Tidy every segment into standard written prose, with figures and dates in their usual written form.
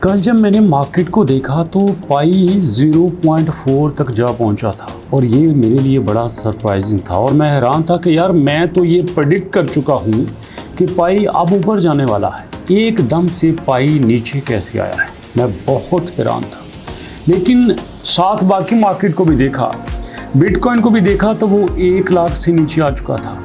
कल जब मैंने मार्केट को देखा तो पाई 0.4 तक जा पहुंचा था और ये मेरे लिए बड़ा सरप्राइजिंग था और मैं हैरान था कि यार मैं तो ये प्रेडिक्ट कर चुका हूँ कि पाई अब ऊपर जाने वाला है। एकदम से पाई नीचे कैसे आया है, मैं बहुत हैरान था। लेकिन साथ बाकी मार्केट को भी देखा, बिटकॉइन को भी देखा तो वो 1 लाख से नीचे आ चुका था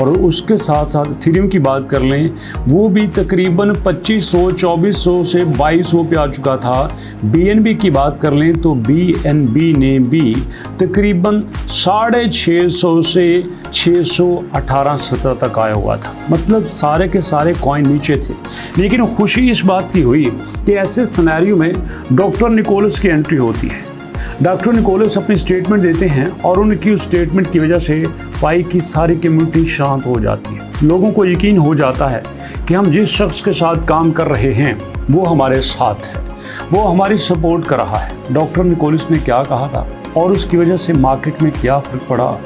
और उसके साथ साथ इथेरियम की बात कर लें वो भी तकरीबन 2500 2400 से 2200 पे आ चुका था। बीएनबी की बात कर लें तो बीएनबी ने भी तकरीबन 650 से 618-17 तक आया हुआ था। मतलब सारे के सारे कॉइन नीचे थे। लेकिन खुशी इस बात की हुई कि ऐसे सिनेरियो में डॉक्टर निकोलस की एंट्री होती है। डॉक्टर निकोलस अपनी स्टेटमेंट देते हैं और उनकी उस स्टेटमेंट की वजह से पाई की सारी कम्युनिटी शांत हो जाती है। लोगों को यकीन हो जाता है कि हम जिस शख्स के साथ काम कर रहे हैं वो हमारे साथ है, वो हमारी सपोर्ट कर रहा है। डॉक्टर निकोलस ने क्या कहा था और उसकी वजह से मार्केट में क्या फ़र्क पड़ा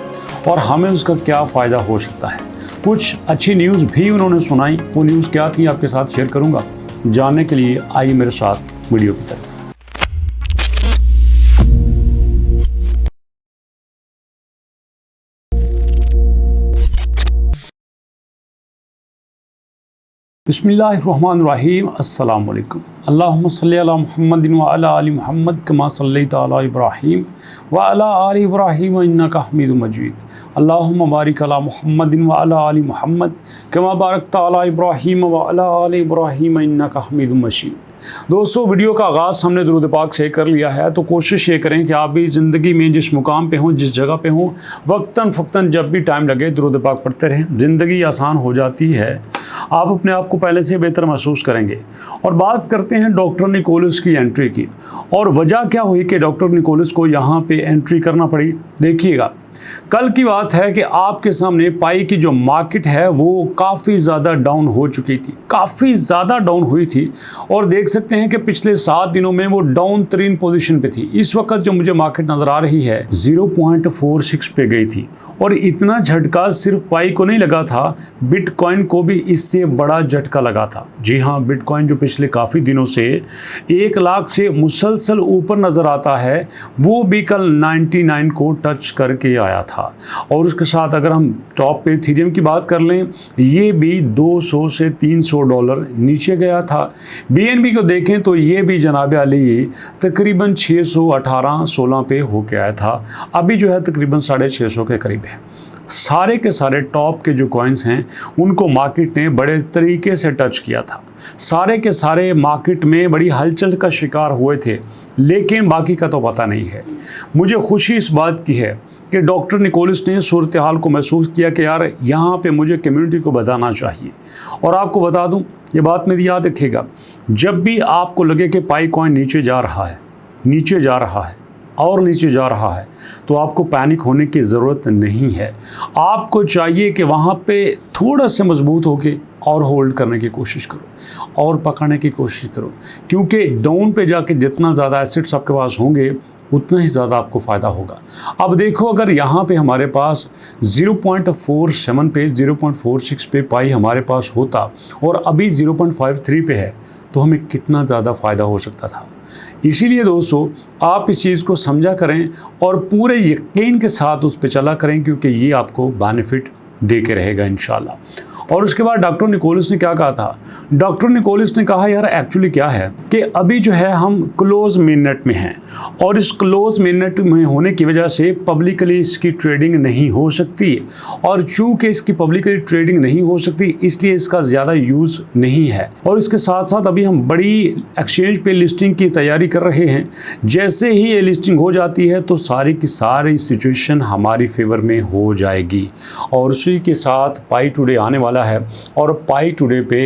और हमें उसका क्या फ़ायदा हो सकता है। कुछ अच्छी न्यूज़ भी उन्होंने सुनाई। वो न्यूज़ क्या थी आपके साथ शेयर करूँगा। जानने के लिए आइए मेरे साथ वीडियो की तरफ। बिस्मिल्लाहिर्रहमानिर्रहीम। अस्सलाम वालेकुम। अल्लाहुम्मा सल्ली अला मुहम्मदिन व अला आलि मुहम्मद कमा सल्लैता अला इब्राहीम व अला आलि इब्राहीम इन्नका हमीदुम मजीद। अल्लाहुम्मा बारिक अला मुहम्मदिन व अला आलि मुहम्मद कमा बारकता अला इब्राहीम व अला आलि इब्राहीम इन्नका हमीदुम मजीद। दोस्तों, वीडियो का आगाज़ हमने दुरूद पाक से कर लिया है तो कोशिश ये करें कि आप भी ज़िंदगी में जिस मुकाम पे हों, जिस जगह पे हों, वक्तन फ़क्तन जब भी टाइम लगे दुरूद पाक पढ़ते रहें। ज़िंदगी आसान हो जाती है, आप अपने आप को पहले से बेहतर महसूस करेंगे। और बात करते हैं डॉक्टर निकोलस की एंट्री की और वजह क्या हुई कि डॉक्टर निकोलस को यहाँ पे एंट्री करना पड़ी। देखिएगा, कल की बात है कि आपके सामने पाई की जो मार्केट है वो काफ़ी ज़्यादा डाउन हो चुकी थी, काफ़ी ज़्यादा डाउन हुई थी और देख सकते हैं कि पिछले 7 दिनों में वो डाउन तरीन पोजीशन पे थी। इस वक्त जो मुझे मार्केट नज़र आ रही है 0.46 पे गई थी और इतना झटका सिर्फ पाई को नहीं लगा था, बिटकॉइन को भी इससे बड़ा झटका लगा था। जी हाँ, बिटकॉइन जो पिछले काफ़ी दिनों से 1 लाख से मुसलसल ऊपर नज़र आता है वो भी कल 99 को टच करके आया था। और उसके साथ अगर हम टॉप पे इथेरियम की बात कर लें ये भी 200 से 300 डॉलर नीचे गया था। बीएनबी को देखें तो ये भी जनाब अली तकरीबन 618-16 पे होके आया था। अभी जो है तकरीबन 650 के करीब है। सारे के सारे टॉप के जो कॉइन्स हैं उनको मार्केट ने बड़े तरीके से टच किया था। सारे के सारे मार्केट में बड़ी हलचल का शिकार हुए थे, लेकिन बाकी का तो पता नहीं है। मुझे खुशी इस बात की है कि डॉक्टर निकोलस ने सूरत हाल को महसूस किया कि यार यहाँ पे मुझे कम्युनिटी को बताना चाहिए। और आपको बता दूँ, ये बात मेरी याद रखिएगा, जब भी आपको लगे कि पाई कॉइन नीचे जा रहा है, नीचे जा रहा है और नीचे जा रहा है, तो आपको पैनिक होने की ज़रूरत नहीं है। आपको चाहिए कि वहाँ पे थोड़ा सा मजबूत होके और होल्ड करने की कोशिश करो और पकड़ने की कोशिश करो, क्योंकि डाउन पे जाके जितना ज़्यादा एसेट्स आपके पास होंगे उतना ही ज़्यादा आपको फ़ायदा होगा। अब देखो, अगर यहाँ पे हमारे पास 0.47 पे 0.46 पे पाई हमारे पास होता और अभी 0.53 पे है तो हमें कितना ज़्यादा फ़ायदा हो सकता था। इसीलिए दोस्तों, आप इस चीज़ को समझा करें और पूरे यकीन के साथ उस पर चला करें, क्योंकि ये आपको बेनिफिट दे के रहेगा इंशाल्लाह। और उसके बाद डॉक्टर निकोलस ने क्या कहा था? डॉक्टर निकोलस ने कहा यार एक्चुअली क्या है कि अभी जो है हम क्लोज मेननेट में हैं और इस क्लोज मेननेट में होने की वजह से पब्लिकली इसकी ट्रेडिंग नहीं हो सकती और चूँकि इसकी पब्लिकली ट्रेडिंग नहीं हो सकती इसलिए इसका ज़्यादा यूज़ नहीं है। और इसके साथ साथ अभी हम बड़ी एक्सचेंज पे लिस्टिंग की तैयारी कर रहे हैं। जैसे ही ये लिस्टिंग हो जाती है तो सारी की सारी सिचुएशन हमारी फेवर में हो जाएगी और उसी के साथ पाई टुडे आने वाला है और पाई टुडे पे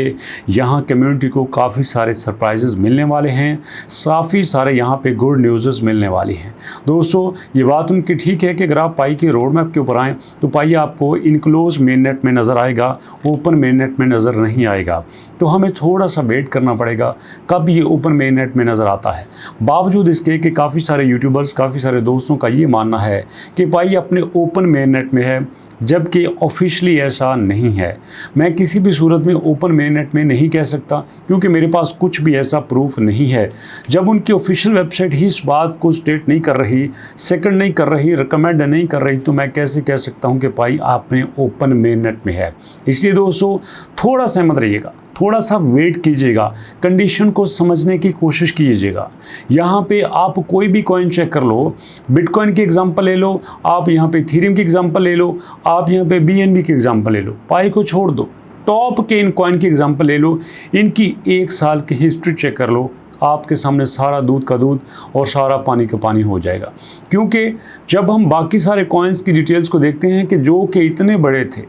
यहाँ कम्युनिटी को काफ़ी सारे सरप्राइजेस मिलने वाले हैं, काफ़ी सारे यहाँ पे गुड न्यूज़ मिलने वाली हैं। दोस्तों, ये बात उनकी ठीक है कि अगर आप पाई के रोड मैप के ऊपर आएँ तो पाई आपको इनक्लोज मेननेट में नज़र आएगा, ओपन मेननेट में नज़र नहीं आएगा। तो हमें थोड़ा सा वेट करना पड़ेगा कब ये ओपन मेननेट में नज़र आता है। बावजूद इसके कि काफ़ी सारे यूट्यूबर्स, काफ़ी सारे दोस्तों का ये मानना है कि पाई अपने ओपन मेननेट में है, जबकि ऑफिशियली ऐसा नहीं है। मैं किसी भी सूरत में ओपन मेननेट में नहीं कह सकता, क्योंकि मेरे पास कुछ भी ऐसा प्रूफ नहीं है। जब उनकी ऑफिशियल वेबसाइट ही इस बात को स्टेट नहीं कर रही, सेकंड नहीं कर रही, रिकमेंड नहीं कर रही, तो मैं कैसे कह सकता हूं कि पाई आपने ओपन मेननेट में है। इसलिए दोस्तों थोड़ा सहमत रहिएगा, थोड़ा सा वेट कीजिएगा, कंडीशन को समझने की कोशिश कीजिएगा। यहाँ पे आप कोई भी कॉइन चेक कर लो, बिटकॉइन की एग्जांपल ले लो, आप यहाँ पे इथेरियम की एग्जांपल ले लो, आप यहाँ पे BNB की एग्जांपल ले लो, पाई को छोड़ दो, टॉप के इन कॉइन की एग्जांपल ले लो, इनकी 1 साल की हिस्ट्री चेक कर लो, आपके सामने सारा दूध का दूध और सारा पानी का पानी हो जाएगा। क्योंकि जब हम बाकी सारे कॉइन्स की डिटेल्स को देखते हैं कि जो कि इतने बड़े थे,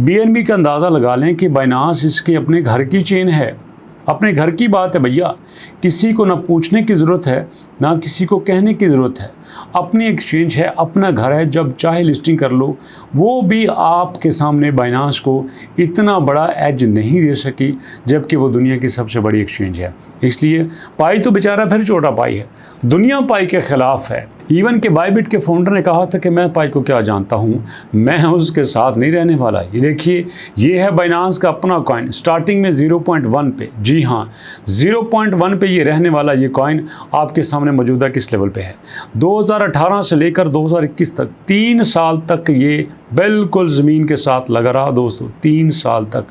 BNB का अंदाज़ा लगा लें कि बाइनांस इसके अपने घर की चेन है, अपने घर की बात है भैया, किसी को ना पूछने की ज़रूरत है, ना किसी को कहने की ज़रूरत है, अपनी एक्सचेंज है, अपना घर है, जब चाहे लिस्टिंग कर लो। वो भी आपके सामने बाइनांस को इतना बड़ा एज नहीं दे सकी, जबकि वो दुनिया की सबसे बड़ी एक्सचेंज है। इसलिए पाई तो बेचारा फिर छोटा पाई है, दुनिया पाई के ख़िलाफ़ है। इवन के बाइबिट के फाउंडर ने कहा था कि मैं पाई को क्या जानता हूँ, मैं उसके साथ नहीं रहने वाला। ये देखिए, ये है बाइनांस का अपना कॉइन, स्टार्टिंग में 0.1 पे, जी हाँ 0.1 पे ये रहने वाला ये कॉइन आपके सामने मौजूदा किस लेवल पे है। 2018 से लेकर 2021 तक 3 साल तक ये बिल्कुल ज़मीन के साथ लगा रहा दोस्तों, 3 साल तक।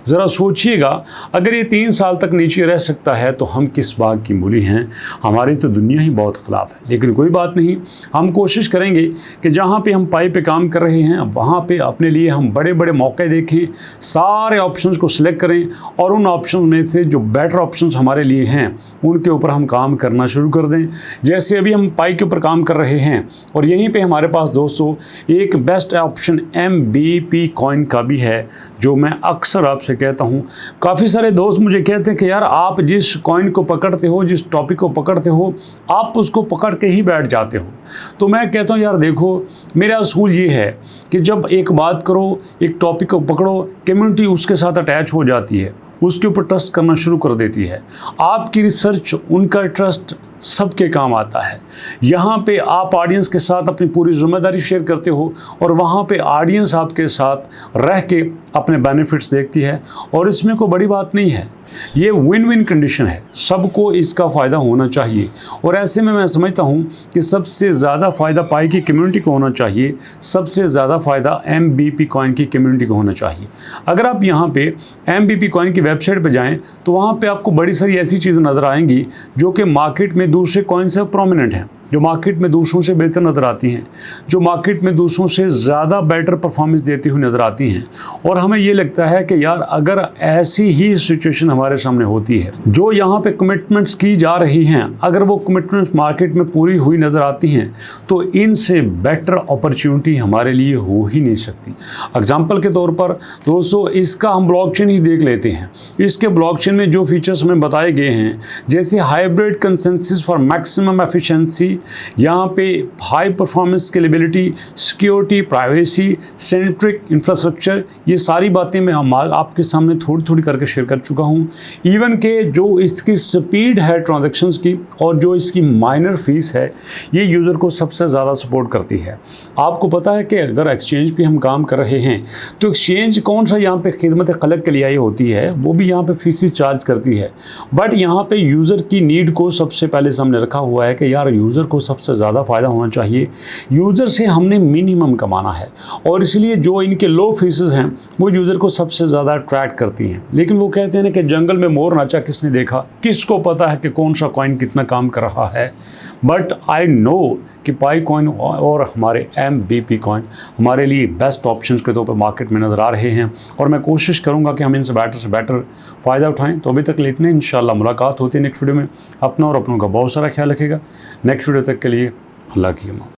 ज़रा सोचिएगा, अगर ये 3 साल तक नीचे रह सकता है तो हम किस बाग की मूली हैं। हमारी तो दुनिया ही बहुत ख़िलाफ़ है, लेकिन कोई बात नहीं, हम कोशिश करेंगे कि जहाँ पे हम पाई पे काम कर रहे हैं वहाँ पे अपने लिए हम बड़े बड़े मौके देखें, सारे ऑप्शंस को सिलेक्ट करें और उन ऑप्शन में से जो बेटर ऑप्शंस हमारे लिए हैं उनके ऊपर हम काम करना शुरू कर दें। जैसे अभी हम पाई के ऊपर काम कर रहे हैं और यहीं पे हमारे पास दोस्तों एक बेस्ट ऑप्शन MBP कॉइन का भी है, जो मैं अक्सर आपसे कहता हूँ। काफ़ी सारे दोस्त मुझे कहते हैं कि यार आप जिस कॉइन को पकड़ते हो, जिस टॉपिक को पकड़ते हो, आप उसको पकड़ के ही बैठ जाते हो। तो मैं कहता हूँ यार देखो, मेरा असूल ये है कि जब एक बात करो, एक टॉपिक को पकड़ो, कम्युनिटी उसके साथ अटैच हो जाती है, उसके ऊपर ट्रस्ट करना शुरू कर देती है। आपकी रिसर्च, उनका ट्रस्ट सबके काम आता है। यहाँ पे आप ऑडियंस के साथ अपनी पूरी जिम्मेदारी शेयर करते हो और वहाँ पे ऑडियंस आपके साथ रह के अपने बेनिफिट्स देखती है, और इसमें कोई बड़ी बात नहीं है। ये विन विन कंडीशन है, सबको इसका फ़ायदा होना चाहिए। और ऐसे में मैं समझता हूँ कि सबसे ज़्यादा फ़ायदा पाई की कम्युनिटी को होना चाहिए, सबसे ज़्यादा फ़ायदा MBP कॉइन की कम्युनिटी को होना चाहिए। अगर आप यहाँ पे MBP कॉइन की वेबसाइट पे जाएं तो वहाँ पे आपको बड़ी सारी ऐसी चीज़ें नज़र आएंगी जो कि मार्केट में दूसरे कॉइन से प्रोमिनेंट हैं, जो मार्केट में दूसरों से बेहतर नज़र आती हैं, जो मार्केट में दूसरों से ज़्यादा बेटर परफॉर्मेंस देती हुई नज़र आती हैं। और हमें ये लगता है कि यार अगर ऐसी ही सिचुएशन हमारे सामने होती है, जो यहाँ पे कमिटमेंट्स की जा रही हैं, अगर वो कमिटमेंट्स मार्केट में पूरी हुई नज़र आती हैं, तो इनसे बेटर अपॉर्चुनिटी हमारे लिए हो ही नहीं सकती। एग्जाम्पल के तौर पर दोस्तों, इसका हम ब्लॉकचेन ही देख लेते हैं। इसके ब्लॉकचेन में जो फीचर्स हमें बताए गए हैं, जैसे hybrid consensus for maximum efficiency, यहाँ पे high performance scalability, security, privacy, centric infrastructure, ये सारी बातें मैं आपके सामने थोड़ी थोड़ी करके शेयर कर चुका हूँ। इवन के जो इसकी स्पीड है ट्रांजैक्शंस की और जो इसकी माइनर फीस है, ये यूज़र को सबसे ज़्यादा सपोर्ट करती है। आपको पता है कि अगर एक्सचेंज पे हम काम कर रहे हैं तो एक्सचेंज कौन सा यहाँ पे खिदमत खलक के लिए आई होती है, वो भी यहाँ पे फीस चार्ज करती है। बट यहाँ पे यूज़र की नीड को सबसे पहले सामने रखा हुआ है कि यार यूज़र को सबसे ज़्यादा फ़ायदा होना चाहिए, यूज़र से हमने मिनिमम कमाना है, और इसलिए जो इनके लो फीसेस हैं वो यूज़र को सबसे ज़्यादा अट्रैक्ट करती हैं। लेकिन वो कहते हैं ना कि जंगल में मोर नाचा किसने देखा, किसको पता है कि कौन सा कॉइन कितना काम कर रहा है। बट आई नो कि पाई कॉइन और हमारे MBP कॉइन हमारे लिए बेस्ट ऑप्शंस के तौर पर मार्केट में नज़र आ रहे हैं, और मैं कोशिश करूँगा कि हम इनसे बेटर फ़ायदा उठाएँ। तो अभी तक इतने, इंशाल्लाह मुलाकात होती है नेक्स्ट वीडियो में। अपना और अपनों का बहुत सारा ख्याल रखेगा। नेक्स्ट वीडियो तक के लिए अल्लाह की अमान।